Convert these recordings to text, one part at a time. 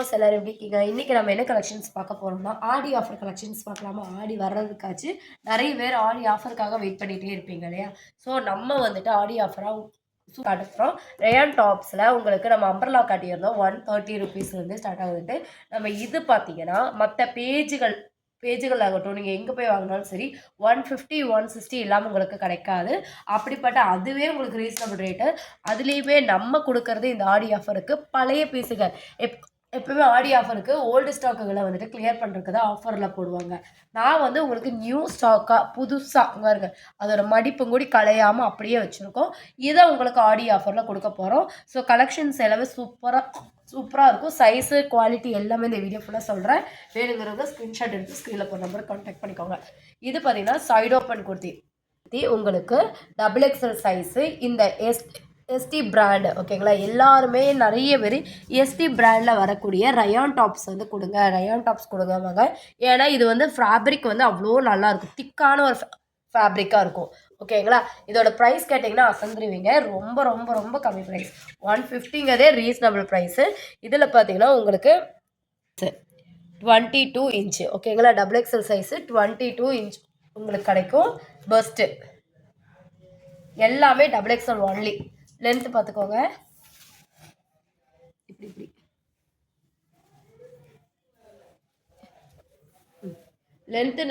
எல்லாரும் எப்படி இருக்கீங்க? இன்னைக்கு நம்ம என்ன கலெக்ஷன்ஸ் பார்க்க போறோம்னா ஆடி ஆஃபர் கலெக்ஷன்ஸ் பார்க்கலாமா? ஆடி வர்றதுக்காச்சு நிறைய பேர் ஆடி ஆஃபருக்காக வெயிட் பண்ணிட்டே இருப்பீங்க இல்லையா? ஸோ நம்ம வந்துட்டு ஆடி ஆஃபராக காட்டுறோம். ரேயான் டாப்ஸில் உங்களுக்கு நம்ம அம்பர்லா காட்டியிருந்தோம். 130 ருபீஸ்லேருந்து ஸ்டார்ட் ஆகுதுட்டு. நம்ம இது பார்த்தீங்கன்னா மற்ற பேஜுகள் ஆகட்டும், நீங்கள் எங்கே போய் வாங்கினாலும் சரி 150 160 இல்லாமல் உங்களுக்கு கிடைக்காது. அப்படிப்பட்ட அதுவே உங்களுக்கு ரீசனபிள் ரேட்டு. அதுலேயுமே நம்ம கொடுக்கறது இந்த ஆடி ஆஃபருக்கு பழைய பீஸுகள் எப்பவுமே ஆடி ஆஃபருக்கு ஓல்டு ஸ்டாக்குகளை வந்துட்டு கிளியர் பண்ணுறதுக்கு தான் ஆஃபரில் போடுவாங்க. நான் வந்து உங்களுக்கு நியூ ஸ்டாக்காக புதுசாக பாருங்க அதோட மடிப்பும் கூடி களையாமல் அப்படியே வச்சுருக்கோம். இதை உங்களுக்கு ஆடி ஆஃபரில் கொடுக்க போகிறோம். ஸோ கலெக்ஷன்ஸ் எல்லாமே சூப்பராக இருக்கும். சைஸு குவாலிட்டி எல்லாமே இந்த வீடியோ ஃபுல்லாக சொல்கிறேன். வேணுங்கிறவங்க ஸ்க்ரீன்ஷாட் எடுத்து ஸ்க்ரீனில் போகிற நம்பருக்கு கான்டாக்ட் பண்ணிக்கோங்க. இது பார்த்தீங்கன்னா சைட் ஓப்பன் குர்த்தி உங்களுக்கு XXL சைஸு. இந்த எஸ்டி பிராண்டு ஓகேங்களா. எல்லாருமே நிறைய பேர் எஸ்டி பிராண்டில் வரக்கூடிய ரயான் டாப்ஸ் வந்து கொடுங்க, ரயான் டாப்ஸ் கொடுங்க. ஏன்னா இது வந்து ஃபேப்ரிக் வந்து அவ்வளோ நல்லாயிருக்கும், திக்கான ஒரு ஃபேப்ரிக்காக இருக்கும் ஓகேங்களா. இதோட ப்ரைஸ் கேட்டிங்கன்னா அசந்துருவீங்க. ரொம்ப ரொம்ப ரொம்ப கம்மி ப்ரைஸ், 150ங்கிறதே ரீசனபிள் ப்ரைஸு. இதில் பார்த்தீங்கன்னா உங்களுக்கு 22 இன்ச்சு ஓகேங்களா. XXL சைஸு 22 இன்ச் உங்களுக்கு கிடைக்கும். பஸ்ட்டு எல்லாமே XXL ஒன்லி. லென்த்து பார்த்துக்கோங்க, இப்படி லென்த்து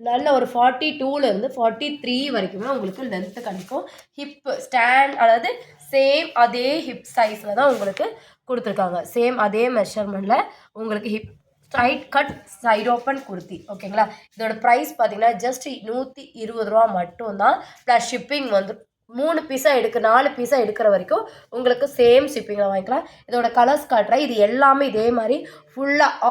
நல்ல ஒரு 42லேருந்து 43 வரைக்குமே உங்களுக்கு லென்த்து கிடைக்கும். ஹிப்பு ஸ்டாண்ட் அதாவது சேம் அதே ஹிப் சைஸில் தான் உங்களுக்கு கொடுத்துருக்காங்க. சேம் அதே மெஷர்மெண்ட்டில் உங்களுக்கு hip straight cut side open kurti ஓகேங்களா. இதோட ப்ரைஸ் பார்த்தீங்கன்னா ஜஸ்ட் 120 ரூபா மட்டும்தான். ப்ளஸ் ஷிப்பிங் வந்து 3 பீஸாக 4 பீஸாக எடுக்கிற வரைக்கும் உங்களுக்கு சேம் ஷிப்பிங்கில் வாங்கிக்கலாம். இதோட கலர்ஸ் காட்டுறேன். இது எல்லாமே இதே மாதிரி ஃபுல்லாக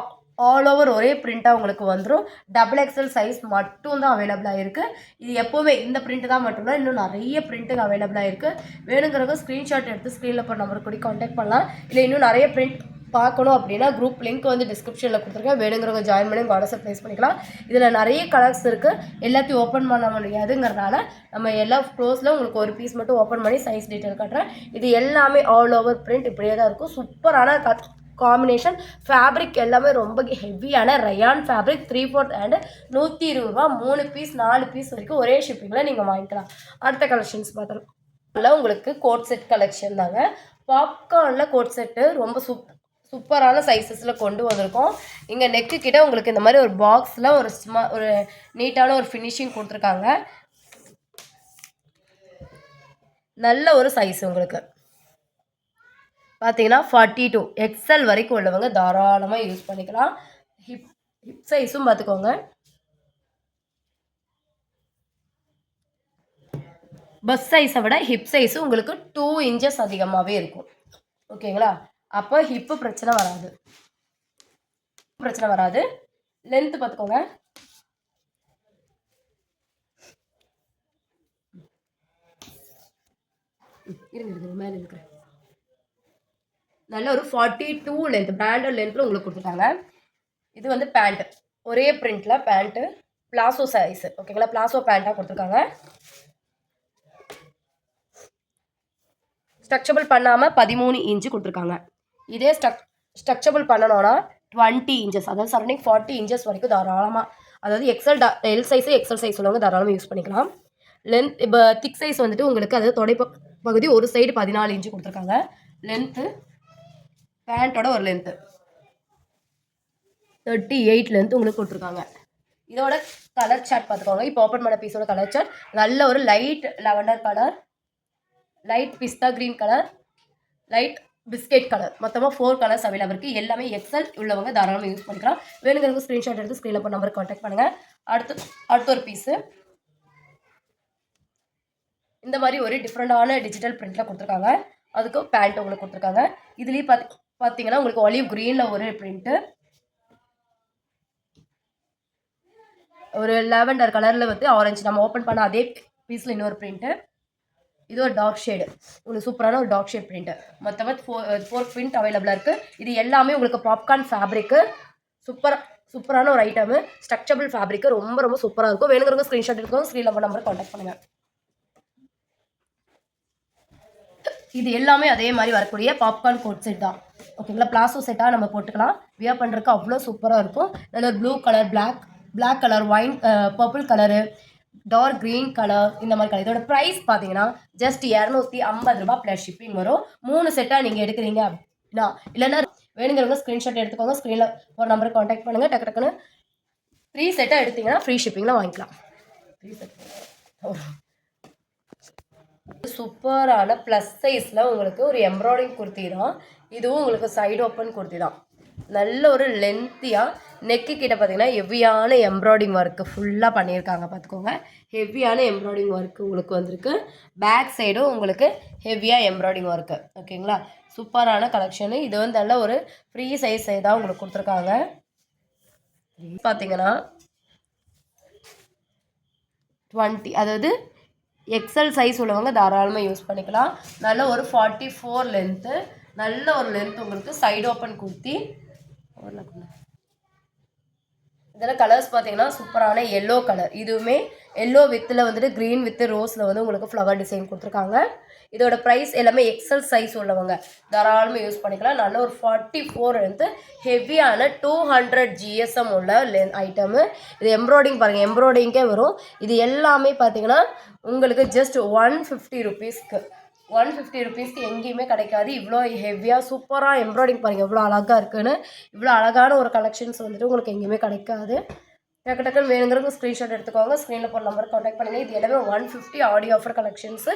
ஆல் ஓவர் ஒரே பிரிண்ட்டாக உங்களுக்கு வந்துடும். XXL சைஸ் மட்டும்தான் அவைலபிளாக இருக்குது. இது எப்போவுமே இந்த பிரிண்ட்டு தான் மட்டும்தான், இன்னும் நிறைய பிரிண்ட்டுக்கு அவைலபிளாக இருக்குது. வேணுங்கிறவங்க ஸ்க்ரீன்ஷாட் எடுத்து ஸ்க்ரீனில் போகிற நம்பருக்கு கூட கான்டாக்ட் பண்ணலாம். இல்லை இன்னும் நிறைய பிரிண்ட் பார்க்கணும் அப்படின்னா குரூப் லிங்க் வந்து டிஸ்கிரிப்ஷனில் கொடுத்துருக்கேன். வேணுங்கிறவங்க ஜாயின் பண்ணி வாட்ஸ்அப் ப்ளேஸ் பண்ணிக்கலாம். இதில் நிறைய கலர்ஸ் இருக்குது, எல்லாத்தையும் ஓப்பன் பண்ண முடியாதுங்கிறதுனால நம்ம எல்லா க்ளோஸில் உங்களுக்கு ஒரு பீஸ் மட்டும் ஓப்பன் பண்ணி சைஸ் டீட்டெயில் காட்டுறேன். இது எல்லாமே ஆல் ஓவர் பிரிண்ட் இப்படியே தான் இருக்கும். சூப்பரான காம்பினேஷன். ஃபேப்ரிக் எல்லாமே ரொம்ப ஹெவியான ரயான் ஃபேப்ரிக். 3/4 அண்ட் 120 ரூபா. 3 பீஸ் 4 பீஸ் வரைக்கும் ஒரே ஷிப்பிங்கில் நீங்கள் வாங்கிக்கலாம். அடுத்த கலெக்ஷன்ஸ் பார்த்தோம். உங்களுக்கு கோட் செட் கலெக்ஷன் தாங்க. பாப்கார்னில் கோட் செட்டு ரொம்ப சூப்பரான சைஸஸில் கொண்டு வந்திருக்கோம். இங்கே நெக்கு கிட்ட உங்களுக்கு இந்த மாதிரி ஒரு பாக்ஸில் ஒரு நீட்டான ஒரு ஃபினிஷிங் கொடுத்துருக்காங்க. நல்ல ஒரு சைஸ் உங்களுக்கு பார்த்தீங்கன்னா 42 XL வரைக்கும் உள்ளவங்க தாராளமாக யூஸ் பண்ணிக்கலாம். ஹிப் சைஸும் பார்த்துக்கோங்க. பஸ் சைஸை விட ஹிப் சைஸும் உங்களுக்கு 2 இன்ச்சஸ் அதிகமாகவே இருக்கும் ஓகேங்களா. அப்போ ஹிப்பு பிரச்சனை வராது. லென்த்து பார்த்துக்கோங்க. இருங்க மேலே இருக்கிறேன். நல்ல ஒரு 42 லென்த், பிராண்டட் லென்த்தில் உங்களுக்கு கொடுத்துட்டாங்க. இது வந்து பேண்ட்டு, ஒரே பிரிண்டில் பேண்ட்டு, பிளாசோ சைஸு ஓகேங்களா. பிளாசோ பேண்ட்டாக கொடுத்துருக்காங்க. ஸ்ட்ரக்சபிள் பண்ணாமல் 13 இன்ச்சு கொடுத்துருக்காங்க. இதே ஸ்ட்ரக்சபிள் பண்ணணும்னா 20 இன்ச்சஸ், அதாவது சரௌண்டிங் 40 இன்ச்சஸ் வரைக்கும் தாராளமாக, அதாவது எல் சைஸு எக்ஸல் சைஸ் உள்ளவங்க தாராளமாக யூஸ் பண்ணிக்கலாம். லென்த் இப்போ திக் சைஸ் வந்துட்டு உங்களுக்கு அதாவது தொடை பகுதி ஒரு சைடு 14 இன்ச்சு கொடுத்துருக்காங்க. லென்த்து பேண்ட்டோட ஒரு லென்த்து 38 லென்த் உங்களுக்கு கொடுத்துருக்காங்க. இதோட கலர் சார்ட் பார்த்துக்கோங்க. இப்போ ஓப்பன் பண்ண பீஸோட கலர் சார்ட் நல்ல ஒரு லைட் லெவண்டர் கலர், லைட் பிஸ்தா green colour, light biscuit colour, மொத்தமாக 4 கலர்ஸ் அவைலபிள் இருக்குது. எல்லாமே எக்ஸல் உள்ளவங்க தாராளமாக யூஸ் பண்ணிக்கலாம். வேணுங்கிறவங்க ஸ்க்ரீன்ஷாட் எடுத்து ஸ்க்ரீனில் போய் நம்பருக்கு கான்டாக்ட் பண்ணுங்கள். அடுத்த ஒரு பீஸு இந்த மாதிரி ஒரு டிஃப்ரெண்டான டிஜிட்டல் பிரிண்டில் கொடுத்துருக்காங்க. அதுக்கு பேண்ட் உங்களுக்கு கொடுத்துருக்காங்க. இதுலேயும் பார்த்தீங்கன்னா உங்களுக்கு ஒலிவ் க்ரீனில் ஒரு பிரிண்ட்டு, ஒரு லாவெண்டர் கலரில் வந்து ஆரஞ்சு, நம்ம ஓப்பன் பண்ண அதே பீஸில் இன்னொரு பிரிண்ட்டு. இது ஒரு டார்க் ஷேடு, உங்களுக்கு சூப்பரான ஒரு டார்க் ஷேட் பிரிண்ட்டு. மொத்தமாக 4 பிரிண்ட் அவைலபிளாக இருக்குது. இது எல்லாமே உங்களுக்கு பாப்கார்ன் ஃபேப்ரிக்கு. சூப்பரான ஒரு ஐட்டமு. ஸ்ட்ரக்சபிள் ஃபேப்ரிக்கு ரொம்ப ரொம்ப சூப்பராக இருக்கும். வேணுங்கிறவங்க ஸ்க்ரீன்ஷாட் எடுக்கும், ஸ்க்ரீனில் நம்பரை கான்டாக்ட் பண்ணுங்கள். இது எல்லாமே அதே மாதிரி வரக்கூடிய பாப்கார்ன் கோட் செட் தான் ஓகேங்களா. பிளாசோ செட்டாக நம்ம போட்டுக்கலாம். வியர் பண்ணுறதுக்கு அவ்வளோ சூப்பராக இருக்கும். நல்ல ஒரு blue colour, black colour, wine purple colour, dark green colour, இந்த மாதிரி கலர். இதோட ப்ரைஸ் பார்த்தீங்கன்னா ஜஸ்ட் ரூ. 250 ப்ளஸ் ஷிப்பிங் வரும். 3 செட்டாக நீங்கள் எடுக்கிறீங்க அப்படின்னா, இல்லைன்னா வேணுங்கிறவங்க ஸ்க்ரீன்ஷாட் எடுத்துக்கோங்க. ஸ்க்ரீனில் ஒரு நம்பருக்கு காண்டாக்ட் பண்ணுங்கள். டக்கு டக்குன்னு 3 செட்டாக எடுத்தீங்கன்னா ஃப்ரீ ஷிப்பிங்கில் வாங்கிக்கலாம். 3 செட் சூப்பரான ப்ளஸ் சைஸில் உங்களுக்கு ஒரு எம்ப்ராய்டிங் குர்த்தி தான். இதுவும் உங்களுக்கு சைடு ஓப்பன் குர்த்தி தான். நல்ல ஒரு லென்த்தியாக நெக்கு கிட்ட பார்த்தீங்கன்னா ஹெவியான எம்ப்ராய்டிங் ஒர்க்கு ஃபுல்லாக பண்ணியிருக்காங்க. பார்த்துக்கோங்க, ஹெவியான எம்ப்ராய்டிங் ஒர்க்கு உங்களுக்கு வந்திருக்கு. பேக் சைடும் உங்களுக்கு ஹெவியாக எம்ப்ராய்டிங் ஒர்க்கு. ஓகேங்களா, சூப்பரான கலெக்ஷனு. இது வந்து நல்ல ஒரு ஃப்ரீ சைஸ் தான் உங்களுக்கு கொடுத்துருக்காங்க. பார்த்தீங்கன்னா 20, அதாவது எக்ஸல் சைஸ் உள்ளவங்க தாராளமாக யூஸ் பண்ணிக்கலாம். நல்ல ஒரு 44 லென்த்து, நல்ல ஒரு லென்த் உங்களுக்கு சைடு ஓப்பன் குர்த்தி. இதில் கலர்ஸ் பார்த்தீங்கன்னா சூப்பரான எல்லோ கலர். இதுவுமே எல்லோ வித்தில் வந்துட்டு க்ரீன் வித் ரோஸில் வந்து உங்களுக்கு ஃப்ளவர் டிசைன் கொடுத்துருக்காங்க. இதோட ப்ரைஸ் எல்லாமே எக்ஸல் சைஸ் உள்ளவங்க தாராளமாக யூஸ் பண்ணிக்கலாம். நல்ல ஒரு 44 லென்த்து, ஹெவியான 200 GSM உள்ள ஐட்டமு. இது எம்ப்ராய்டிங் பாருங்கள், எம்ப்ராய்டிங்கே வரும். இது எல்லாமே பார்த்தீங்கன்னா உங்களுக்கு ஜஸ்ட் 150 ருபீஸ்க்கு, 150 ருபீஸ்க்கு எங்கேயுமே கிடைக்காது. இவ்வளோ ஹெவியாக சூப்பராக எம்ப்ராய்டிங் பாருங்கள் எவ்வளோ அழகாக இருக்குன்னு. இவ்வளோ அழகான ஒரு கலெக்ஷன்ஸ் வந்துட்டு உங்களுக்கு எங்கேயுமே கிடைக்காது. டக்கு டக்குன்னு வேணுங்கிறவங்க ஸ்க்ரீன்ஷாட் எடுத்துக்கோங்க. ஸ்க்ரீனில் போகிற நம்பர் காண்டாக்ட் பண்ணுங்கள். இது எல்லாமே 150 ஆடி ஆஃபர் கலெக்ஷன்ஸு.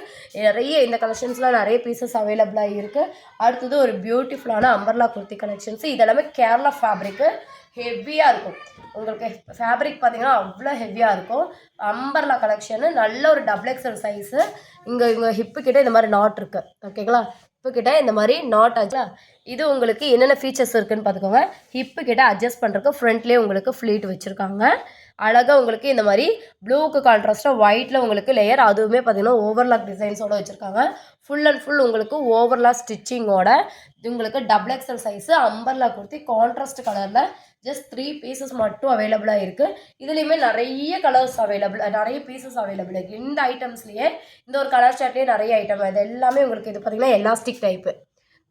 நிறைய இந்த கலெக்ஷன்ஸ்லாம் நிறைய பீசஸ் அவைலபிளாக இருக்குது. அடுத்தது ஒரு பியூட்டிஃபுல்லான அம்பர்லா குர்த்தி கலெக்ஷன்ஸு. இது எல்லாமே கேரளா ஃபேப்ரிக்கு, ஹெவியாக இருக்கும். உங்களுக்கு ஃபேப்ரிக் பார்த்தீங்கன்னா அவ்வளோ ஹெவியாக இருக்கும். அம்பர்லா கலெக்ஷனு, நல்ல ஒரு XXL சைஸு. இங்கே ஹிப்பு கிட்ட இந்த மாதிரி நாட் இருக்குது. ஓகேங்களா, ஹிப்பு கிட்ட இந்த மாதிரி நாட் ஆச்சுங்களா. இது உங்களுக்கு என்னென்ன ஃபீச்சர்ஸ் இருக்குதுன்னு பார்த்துக்கோங்க. ஹிப்பு கிட்ட அட்ஜஸ்ட் பண்ணுறதுக்கு ஃப்ரண்ட்லேயே உங்களுக்கு ஃப்ளீட் வச்சுருக்காங்க. அழகாக உங்களுக்கு இந்த மாதிரி ப்ளூக்கு கான்ட்ராஸ்ட்டாக ஒயிட்டில் உங்களுக்கு லேயர், அதுவுமே பார்த்தீங்கன்னா ஓவர்லாக் டிசைன்ஸோடு வச்சுருக்காங்க. ஃபுல் அண்ட் ஃபுல் உங்களுக்கு ஓவர்லாக் ஸ்டிச்சிங்கோட உங்களுக்கு XXL size umbrella kurti contrast கலரில் ஜஸ்ட் 3 பீசஸ் மட்டும் அவைலபிளாக இருக்குது. இதுலேயுமே நிறைய கலர்ஸ் நிறைய பீசஸ் அவைலபிள் இருக்குது. இந்த ஐட்டம்ஸ்லேயே இந்த ஒரு கலர் சார்ட்லேயே நிறைய ஐட்டம். இது எல்லாமே உங்களுக்கு இது பார்த்திங்கன்னா எலாஸ்டிக் டைப்பு.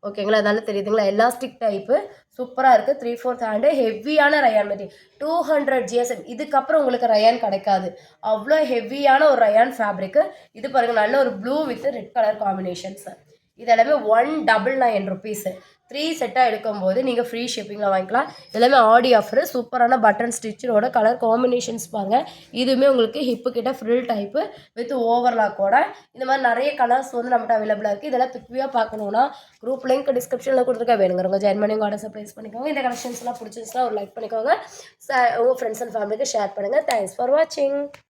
ஓகேங்களா, அதனால தெரியுதுங்களா, எலாஸ்டிக் டைப்பு சூப்பராக இருக்குது. 3/4 ஹேண்டு, ஹெவியான ரயான் மெட்டீரியல், 200 GSM. இதுக்கப்புறம் உங்களுக்கு ரயான் கிடைக்காது, அவ்வளோ ஹெவியான ஒரு ரயான் ஃபேப்ரிக்கு. இது பாருங்கள், நல்ல ஒரு blue with red colour combinations. இது எல்லாமே 199 ருபீஸு. 3 செட்டாக எடுக்கும்போது நீங்கள் ஃப்ரீ ஷிப்பிங்கில் வாங்கிக்கலாம். எல்லாமே ஆடி ஆஃபரு. சூப்பரான பட்டன் ஸ்டிச்சரோட கலர் காம்பினேஷன்ஸ் பாருங்கள். இதுவுமே உங்களுக்கு ஹிப்பு கிட்ட ஃப்ரில் டைப்பு வித் ஓவர்லாக்கோட இந்த மாதிரி நிறைய கலர்ஸ் வந்து நம்மகிட்ட அவைலபிளாக இருக்குது. இதெல்லாம் பிக்வியாக பார்க்கணுன்னா குரூப் லிங்க் டிஸ்கிரிப்ஷனில் கொடுத்துருக்க, வேணுங்கிறவங்க ஜாயின் பண்ணி உங்கள் ஆர்டர்ஸை ப்ளேஸ் பண்ணிக்கோங்க. இந்த கலெக்ஷன்ஸ்லாம் பிடிச்சிருச்சுன்னா ஒரு லைக் பண்ணிக்கோங்க. உங்கள் ஃப்ரெண்ட்ஸ் அண்ட் ஃபேமிலிக்கு ஷேர் பண்ணுங்கள். தேங்க்ஸ் ஃபார் வாட்சிங்.